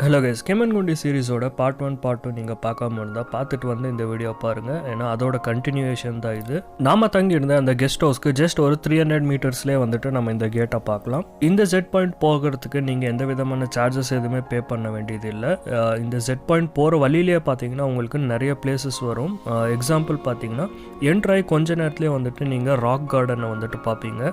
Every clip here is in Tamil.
ஹலோ கைஸ், கெமன்குண்டி சீரிஸோட பார்ட் 1 பார்ட் 2 நீங்கள் பார்க்காம இருந்தால் பார்த்துட்டு வந்து இந்த வீடியோ பாருங்கள். ஏன்னா அதோட கண்டினியூவேஷன் தான் இது. நாம தங்கி இருந்த அந்த கெஸ்ட் ஹவுஸ்க்கு ஜஸ்ட் ஒரு 300 மீட்டர்ஸ்லேயே வந்துட்டு நம்ம இந்த கேட்டை பார்க்கலாம். இந்த ஜெட் பாயிண்ட் போகிறதுக்கு நீங்கள் எந்த விதமான சார்ஜஸ் எதுவுமே பே பண்ண வேண்டியது இல்லை. இந்த ஜெட் பாயிண்ட் போகிற வழியிலே பார்த்தீங்கன்னா உங்களுக்கு நிறைய பிளேசஸ் வரும். எக்ஸாம்பிள் பார்த்தீங்கன்னா என்ட்ராய் கொஞ்ச நேரத்துலேயே வந்துட்டு நீங்கள் ராக் கார்டனை வந்துட்டு பார்ப்பீங்க.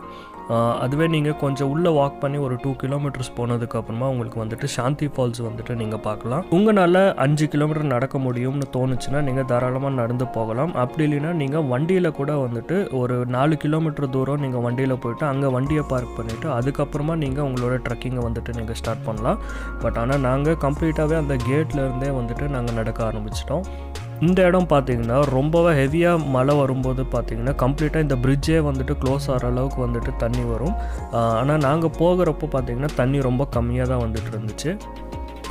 அதுவே நீங்கள் கொஞ்சம் உள்ளே வாக் பண்ணி ஒரு 2 கிலோமீட்டர்ஸ் போனதுக்கப்புறமா உங்களுக்கு வந்துட்டு சாந்தி ஃபால்ஸ் வந்துட்டு நீங்கள் பார்க்கலாம். உங்களால் 5 கிலோமீட்டர் நடக்க முடியும்னு தோணுச்சுன்னா நீங்கள் தாராளமாக நடந்து போகலாம். அப்படி இல்லைன்னா நீங்கள் வண்டியில் கூட வந்துட்டு ஒரு 4 கிலோமீட்டர் தூரம் நீங்கள் வண்டியில் போய்ட்டு அங்கே வண்டியை பார்க் பண்ணிவிட்டு அதுக்கப்புறமா நீங்கள் உங்களோட ட்ரெக்கிங்கை வந்துட்டு நீங்கள் ஸ்டார்ட் பண்ணலாம். பட் ஆனால் நாங்கள் கம்ப்ளீட்டாகவே அந்த கேட்லேருந்தே வந்துட்டு நாங்கள் நடக்க ஆரம்பிச்சிட்டோம். இந்த இடம் பார்த்தீங்கன்னா ரொம்பவே ஹெவியாக மழை வரும்போது பார்த்தீங்கன்னா கம்ப்ளீட்டாக இந்த பிரிட்ஜே வந்துட்டு க்ளோஸ் ஆகிற அளவுக்கு வந்துட்டு தண்ணி வரும். ஆனால் நாங்கள் போகிறப்போ பார்த்தீங்கன்னா தண்ணி ரொம்ப கம்மியாக தான் வந்துட்டு இருந்துச்சு.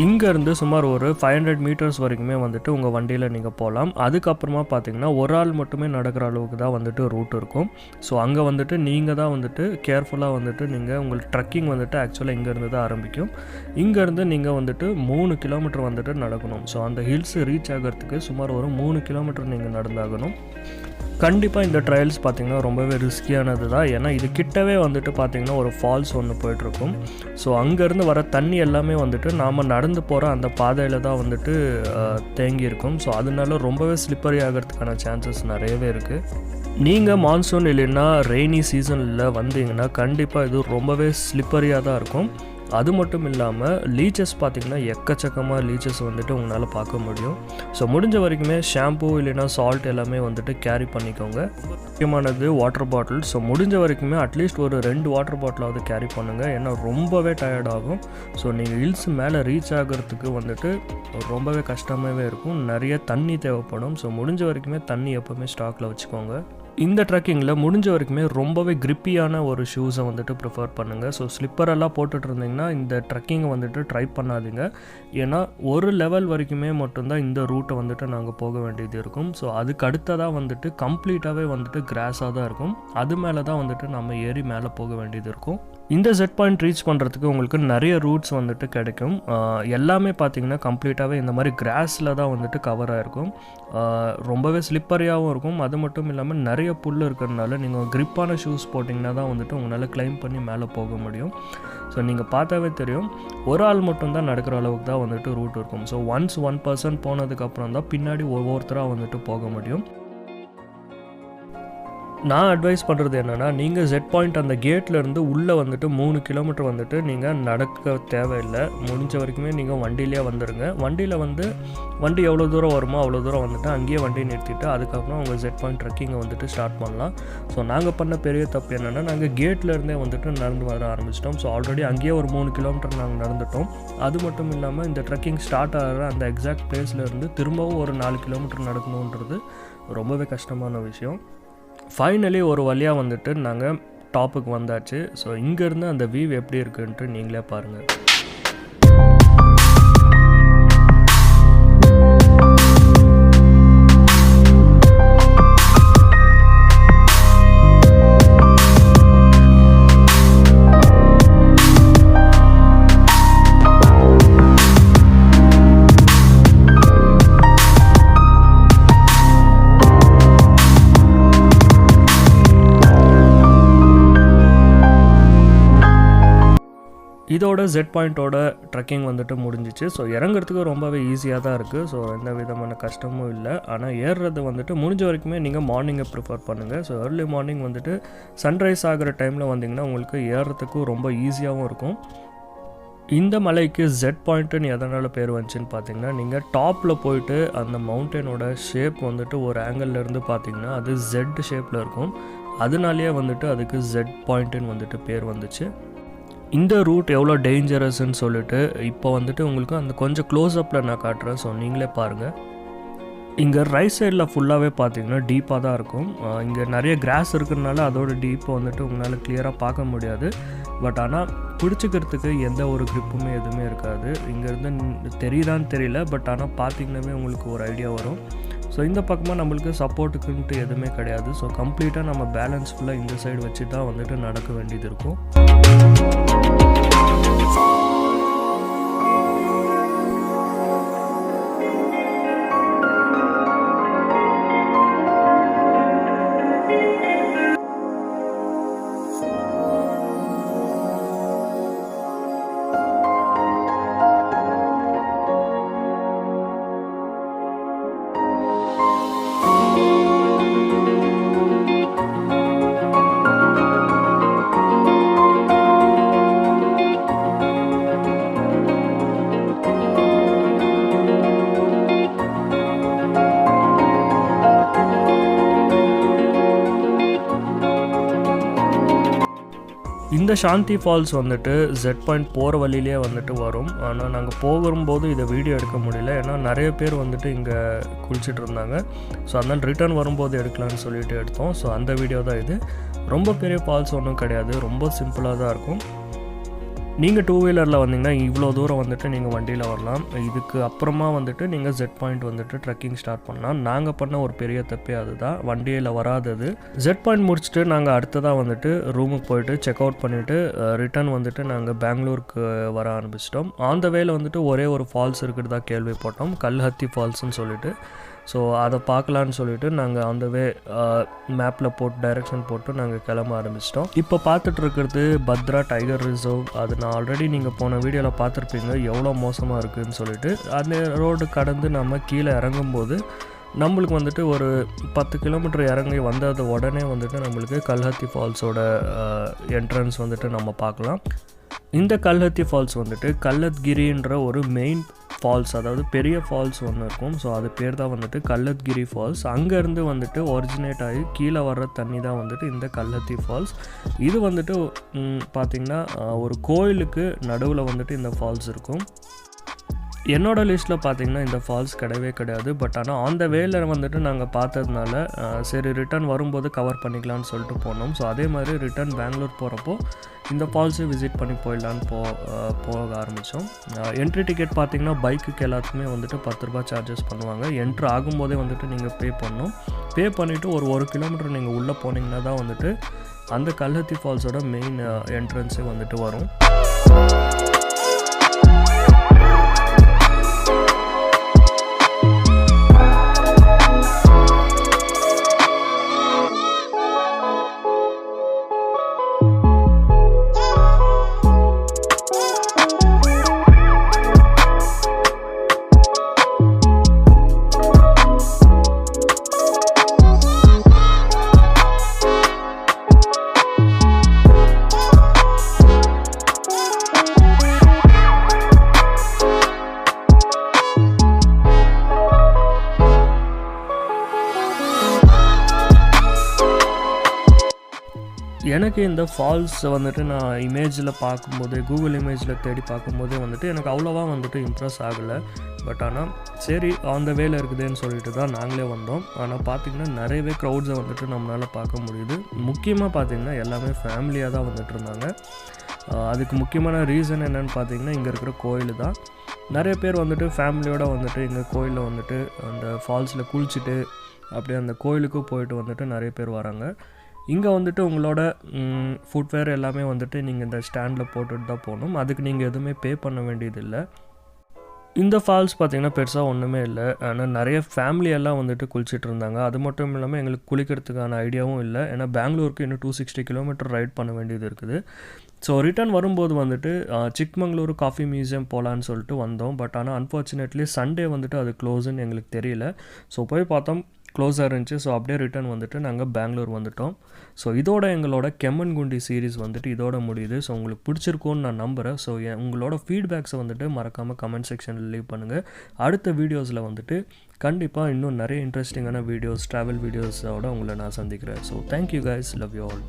இங்கேருந்து சுமார் ஒரு 500 மீட்டர்ஸ் வரைக்குமே வந்துட்டு உங்கள் வண்டியில் நீங்கள் போகலாம். அதுக்கப்புறமா பார்த்தீங்கன்னா ஒரு ஆள் மட்டுமே நடக்கிற அளவுக்கு தான் வந்துட்டு ரூட் இருக்கும். ஸோ அங்கே வந்துட்டு நீங்கள் தான் வந்துட்டு கேர்ஃபுல்லாக வந்துட்டு நீங்கள் உங்களுக்கு ட்ரெக்கிங் வந்துட்டு ஆக்சுவலாக இங்கேருந்து தான் ஆரம்பிக்கும். இங்கேருந்து நீங்கள் வந்துட்டு 3 கிலோமீட்டர் வந்துட்டு நடக்கணும். ஸோ அந்த ஹில்ஸ் ரீச் ஆகிறதுக்கு சுமார் ஒரு 3 கிலோமீட்டர் நீங்கள் நடந்தாகணும். கண்டிப்பாக இந்த ட்ரையல்ஸ் பார்த்திங்கன்னா ரொம்பவே ரிஸ்கியானது தான். ஏன்னா இது கிட்டவே வந்துட்டு பார்த்திங்கன்னா ஒரு ஃபால்ஸ் ஒன்று போய்ட்ருக்கும். ஸோ அங்கேருந்து வர தண்ணி எல்லாமே வந்துட்டு நாம் நடந்து போகிற அந்த பாதையில் தான் வந்துட்டு தேங்கியிருக்கும். ஸோ அதனால ரொம்பவே ஸ்லிப்பரி ஆகிறதுக்கான சான்சஸ் நிறையவே இருக்குது. நீங்கள் மான்சூன் இல்லைன்னா ரெய்னி சீசனில் வந்தீங்கன்னா கண்டிப்பாக இது ரொம்பவே ஸ்லிப்பரியாக தான் இருக்கும். அது மட்டும் இல்லாமல் லீச்சஸ் பார்த்திங்கன்னா எக்கச்சக்கமாக லீச்சஸ் வந்துட்டு உங்களால் பார்க்க முடியும். ஸோ முடிஞ்ச வரைக்குமே ஷாம்பூ இல்லைன்னா சால்ட் எல்லாமே வந்துட்டு கேரி பண்ணிக்கோங்க. முக்கியமானது வாட்டர் பாட்டில். ஸோ முடிஞ்ச வரைக்குமே அட்லீஸ்ட் ஒரு 2 வாட்டர் பாட்டிலாவது கேரி பண்ணுங்கள். ஏன்னா ரொம்பவே டயர்ட் ஆகும். ஸோ நீங்கள் ஹில்ஸ் மேலே ரீச் ஆகிறதுக்கு வந்துட்டு ரொம்பவே கஷ்டமாகவே இருக்கும். நிறைய தண்ணி தேவைப்படும். ஸோ முடிஞ்ச வரைக்குமே தண்ணி எப்போவுமே ஸ்டாக்கில் வச்சுக்கோங்க. இந்த ட்ரெக்கிங்கில் முடிஞ்ச வரைக்குமே ரொம்பவே கிரிப்பியான ஒரு ஷூஸை வந்துட்டு ப்ரிஃபர் பண்ணுங்கள். ஸோ ஸ்லிப்பரெல்லாம் போட்டுட்டு இருந்தீங்கன்னா இந்த ட்ரெக்கிங்கை வந்துட்டு ட்ரை பண்ணாதீங்க. ஏன்னா ஒரு லெவல் வரைக்குமே மட்டும்தான் இந்த ரூட்டை வந்துட்டு நாங்கள் போக வேண்டியது இருக்கும். ஸோ அதுக்கு அடுத்ததாக வந்துட்டு கம்ப்ளீட்டாகவே வந்துட்டு கிராஸாக தான் இருக்கும். அது மேலே தான் வந்துட்டு நம்ம ஏறி மேலே போக வேண்டியது இருக்கும். இந்த ஜெட் பாயிண்ட் ரீச் பண்ணுறதுக்கு உங்களுக்கு நிறைய ரூட்ஸ் வந்துட்டு கிடைக்கும். எல்லாமே பார்த்திங்கன்னா கம்ப்ளீட்டாகவே இந்த மாதிரி கிராஸில் தான் வந்துட்டு கவர் ஆகிருக்கும். ரொம்பவே ஸ்லிப்பரியாகவும் இருக்கும். அது மட்டும் இல்லாமல் நிறைய புல் இருக்கிறதுனால நீங்கள் கிரிப்பான ஷூஸ் போட்டிங்கன்னா தான் வந்துட்டு உங்களால் கிளைம் பண்ணி மேலே போக முடியும். ஸோ நீங்கள் பார்த்தாவே தெரியும், ஒரு ஆள் மட்டும்தான் நடக்கிற அளவுக்கு தான் வந்துட்டு ரூட் இருக்கும். ஸோ ஒன்ஸ் 1% போனதுக்கப்புறம் தான் பின்னாடி ஒவ்வொருத்தராக வந்துட்டு போக முடியும். நான் அட்வைஸ் பண்ணுறது என்னென்னா, நீங்கள் ஜெட் பாயிண்ட் அந்த கேட்லேருந்து உள்ளே வந்துட்டு 3 கிலோமீட்டர் வந்துட்டு நீங்கள் நடக்க தேவையில்லை. முடிஞ்ச வரைக்குமே நீங்கள் வண்டியிலே வந்துடுங்க. வண்டியில் வந்து வண்டி எவ்வளோ தூரம் வருமோ அவ்வளோ தூரம் வந்துட்டு அங்கேயே வண்டி நிறுத்திட்டு அதுக்கப்புறம் உங்கள் ஜெட் பாயிண்ட் ட்ரெக்கிங்கை வந்துட்டு ஸ்டார்ட் பண்ணலாம். ஸோ நாங்கள் பண்ண பெரிய தப்பு என்னென்னா, நாங்கள் கேட்லேருந்தே வந்துட்டு நடந்து வர ஆரம்பிச்சிட்டோம். ஸோ ஆல்ரெடி அங்கேயே ஒரு 3 கிலோமீட்டர் நாங்கள் நடந்துட்டோம். அது மட்டும் இல்லாமல் இந்த ட்ரெக்கிங் ஸ்டார்ட் ஆகிற அந்த எக்ஸாக்ட் பிளேஸ்லேருந்து திரும்பவும் ஒரு 4 கிலோமீட்டர் நடக்கணுன்றது ரொம்பவே கஷ்டமான விஷயம். ஃபைனலி ஒரு வழியாக வந்துட்டு நாங்கள் டாப்புக்கு வந்தாச்சு. ஸோ இங்கேருந்து அந்த வியூ எப்படி இருக்குன்ட்டு நீங்களே பாருங்கள். இதோட ஜெட் பாயிண்ட்டோட ட்ரெக்கிங் வந்துட்டு முடிஞ்சிச்சு. ஸோ இறங்குறதுக்கு ரொம்பவே ஈஸியாக தான் இருக்குது. ஸோ எந்த விதமான கஷ்டமும் இல்லை. ஆனால் ஏறுறது வந்துட்டு முடிஞ்ச வரைக்குமே நீங்கள் மார்னிங்கை ப்ரிஃபர் பண்ணுங்கள். ஸோ ஏர்லி மார்னிங் வந்துட்டு சன்ரைஸ் ஆகிற டைமில் வந்தீங்கன்னா உங்களுக்கு ஏறுறதுக்கும் ரொம்ப ஈஸியாகவும் இருக்கும். இந்த மலைக்கு ஜெட் பாயிண்ட்டுன்னு எதனால் பேர் வந்துச்சுன்னு பார்த்தீங்கன்னா, நீங்கள் டாப்பில் போயிட்டு அந்த மவுண்டனோட ஷேப் வந்துட்டு ஒரு ஆங்கிள்லேருந்து பார்த்தீங்கன்னா அது ஜெட் ஷேப்பில் இருக்கும். அதனாலேயே வந்துட்டு அதுக்கு ஜெட் பாயிண்ட்டுன்னு வந்துட்டு பேர் வந்துச்சு. இந்த ரூட் எவ்வளோ டேஞ்சரஸ்ன்னு சொல்லிட்டு இப்போ வந்துட்டு உங்களுக்கு அந்த கொஞ்சம் க்ளோஸ்அப்பில் நான் காட்டுறேன். ஸோ நீங்களே பாருங்கள். இங்கே ரைட் சைடில் ஃபுல்லாகவே பார்த்தீங்கன்னா டீப்பாக தான் இருக்கும். இங்கே நிறைய கிராஸ் இருக்கிறதுனால அதோட டீப்பை வந்துட்டு உங்களால் கிளியராக பார்க்க முடியாது. பட் ஆனால் பிடிச்சிக்கிறதுக்கு எந்த ஒரு கிரிப்புமே எதுவுமே இருக்காது. இங்கேருந்து தெரியுதான்னு தெரியல. பட் ஆனால் பார்த்தீங்கன்னாவே உங்களுக்கு ஒரு ஐடியா வரும். ஸோ இந்த பக்கமாக நம்மளுக்கு சப்போர்ட்டுக்குன்ட்டு எதுவுமே கிடையாது. ஸோ கம்ப்ளீட்டாக நம்ம பேலன்ஸ் ஃபுல்லாக இந்த சைடு வச்சு தான் வந்துட்டு நடக்க வேண்டியது இருக்கும். இந்த சாந்தி ஃபால்ஸ் வந்துட்டு ஜெட் பாயிண்ட் போகிற வழியிலே வந்துட்டு வரும். ஆனால் நாங்கள் போகும்போது இதை வீடியோ எடுக்க முடியல, ஏன்னா நிறைய பேர் வந்துட்டு இங்கே குளிச்சுட்டு இருந்தாங்க. ஸோ அதனால் ரிட்டர்ன் வரும்போது எடுக்கலான்னு சொல்லிட்டு எடுத்தோம். ஸோ அந்த வீடியோ தான் இது. ரொம்ப பெரிய ஃபால்ஸ் ஒன்றும் கிடையாது, ரொம்ப சிம்பிளாக தான் இருக்கும். நீங்கள் 2 வீலரில் வந்தீங்கன்னா இவ்வளோ தூரம் வந்துட்டு நீங்கள் வண்டியில் வரலாம். இதுக்கு அப்புறமா வந்துட்டு நீங்கள் ஜெட் பாயிண்ட் வந்துட்டு ட்ரெக்கிங் ஸ்டார்ட் பண்ணலாம். நாங்கள் பண்ண ஒரு பெரிய தப்பே அதுதான், வண்டியில் வராதது. ஜெட் பாயிண்ட் முடிச்சுட்டு நாங்கள் அடுத்ததாக வந்துட்டு ரூமுக்கு போயிட்டு செக் அவுட் பண்ணிவிட்டு ரிட்டர்ன் வந்துட்டு நாங்கள் பெங்களூருக்கு வர ஆரம்பிச்சிட்டோம். ஆன் த வேல வந்துட்டு ஒரே ஒரு ஃபால்ஸ் இருக்கிறதா கேள்விப்பட்டோம், கல்ஹத்தி ஃபால்ஸ்ன்னு சொல்லிட்டு. ஸோ அதை பார்க்கலான்னு சொல்லிட்டு நாங்கள் அந்த மேப்பில் போட்டு டைரெக்ஷன் போட்டு நாங்கள் கிளம்ப ஆரம்பிச்சிட்டோம். இப்போ பார்த்துட்டு இருக்கிறது பத்ரா டைகர் ரிசர்வ். அது நான் ஆல்ரெடி நீங்கள் போன வீடியோவில் பார்த்துருப்பீங்க எவ்வளோ மோசமாக இருக்குதுன்னு சொல்லிட்டு. அந்த ரோடு கடந்து நம்ம கீழே இறங்கும்போது நம்மளுக்கு வந்துட்டு ஒரு 10 கிலோமீட்டர் இறங்கி வந்தது உடனே வந்துட்டு நம்மளுக்கு கல்ஹத்தி ஃபால்ஸோட என்ட்ரன்ஸ் வந்துட்டு நம்ம பார்க்கலாம். இந்த கல்ஹத்தி ஃபால்ஸ் வந்துட்டு கல்லத்கிரின்ற ஒரு மெயின் ஃபால்ஸ், அதாவது பெரிய ஃபால்ஸ் ஒன்று இருக்கும். ஸோ அது பேர் தான் வந்துட்டு கல்லத்கிரி ஃபால்ஸ். அங்கேருந்து வந்துட்டு ஒரிஜினேட் ஆகி கீழே வர்ற தண்ணி தான் வந்துட்டு இந்த கல்லத்தி ஃபால்ஸ். இது வந்துட்டு பார்த்திங்கன்னா ஒரு கோயிலுக்கு நடுவில் வந்துட்டு இந்த ஃபால்ஸ் இருக்கும். என்னோடய லிஸ்ட்டில் பார்த்திங்கன்னா இந்த ஃபால்ஸ் கிடையாது. பட் ஆனால் ஆன் த வேல வந்துட்டு நாங்கள் பார்த்ததுனால சரி ரிட்டர்ன் வரும்போது கவர் பண்ணிக்கலான்னு சொல்லிட்டு போனோம். ஸோ அதே மாதிரி ரிட்டர்ன் பெங்களூர் போகிறப்போ இந்த ஃபால்ஸை விசிட் பண்ணி போயிடலான்னு போக ஆரம்பித்தோம். என்ட்ரி டிக்கெட் பார்த்திங்கன்னா பைக்குக்கு எல்லாத்துக்குமே வந்துட்டு 10 ரூபா சார்ஜஸ் பண்ணுவாங்க. என்ட்ரு ஆகும்போதே வந்துட்டு நீங்கள் பே பண்ணணும். பே பண்ணிவிட்டு ஒரு கிலோமீட்டர் நீங்கள் உள்ளே போனீங்கன்னா தான் வந்துட்டு அந்த கல்ஹத்தி ஃபால்ஸோட மெயின் என்ட்ரன்ஸே வந்துட்டு வரும். எனக்கு இந்த ஃபால்ஸ் வந்துட்டு நான் இமேஜில் பார்க்கும்போது, கூகுள் இமேஜில் தேடி பார்க்கும்போதே வந்துட்டு எனக்கு அவ்வளோவா வந்துட்டு இம்ப்ரெஸ் ஆகலை. பட் ஆனால் சரி ஆன் த வேல இருக்குதுன்னு சொல்லிட்டு தான் நாங்களே வந்தோம். ஆனால் பார்த்திங்கன்னா நிறையவே க்ரௌட்ஸை வந்துட்டு நம்மளால் பார்க்க முடியுது. முக்கியமாக பார்த்திங்கன்னா எல்லாமே ஃபேமிலியாக தான் வந்துட்டு இருந்தாங்க. அதுக்கு முக்கியமான ரீசன் என்னென்னு பார்த்திங்கன்னா இங்கே இருக்கிற கோயில் தான். நிறைய பேர் வந்துட்டு ஃபேமிலியோடு வந்துட்டு எங்கள் கோயிலில் வந்துட்டு அந்த ஃபால்ஸில் குளிச்சுட்டு அப்படியே அந்த கோயிலுக்கும் போயிட்டு வந்துட்டு நிறைய பேர் வராங்க. இங்கே வந்துட்டு உங்களோட ஃபுட்வேர் எல்லாமே வந்துட்டு நீங்கள் இந்த ஸ்டாண்டில் போட்டுட்டு தான் போகணும். அதுக்கு நீங்கள் எதுவுமே பே பண்ண வேண்டியதில்லை. இந்த ஃபால்ஸ் பார்த்திங்கன்னா பெருசாக ஒன்றுமே இல்லை, ஆனால் நிறைய ஃபேமிலியெல்லாம் வந்துட்டு குளிச்சுட்டு இருந்தாங்க. அது மட்டும் இல்லாமல் எங்களுக்கு குளிக்கிறதுக்கான ஐடியாவும் இல்லை, ஏன்னா பெங்களூருக்கு இன்னும் 260 கிலோமீட்டர் ரைட் பண்ண வேண்டியது இருக்குது. ஸோ ரிட்டர்ன் வரும்போது வந்துட்டு சிக்மங்களூர் காஃபி மியூசியம் போகலான்னு சொல்லிட்டு வந்தோம். பட் ஆனால் அன்ஃபார்ச்சுனேட்லி சண்டே வந்துட்டு அது க்ளோஸுன்னு எங்களுக்கு தெரியல. ஸோ போய் பார்த்தோம் க்ளோஸாக இருந்துச்சு. ஸோ அப்படியே ரிட்டர்ன் வந்துட்டு நாங்கள் பெங்களூர் வந்துட்டோம். ஸோ இதோட எங்களோட கெம்மன்குண்டி சீரீஸ் வந்துட்டு இதோட முடியுது. ஸோ உங்களுக்கு பிடிச்சிருக்கும்னு நான் நம்புகிறேன். ஸோ உங்களோட ஃபீட்பேக்ஸை வந்துட்டு மறக்காமல் கமெண்ட் செக்ஷனில் லீவ் பண்ணுங்கள். அடுத்த வீடியோஸில் வந்துட்டு கண்டிப்பாக இன்னும் நிறைய இன்ட்ரெஸ்டிங்கான வீடியோஸ், ட்ராவல் வீடியோஸோட உங்களை நான் சந்திக்கிறேன். So thank you guys, love you all.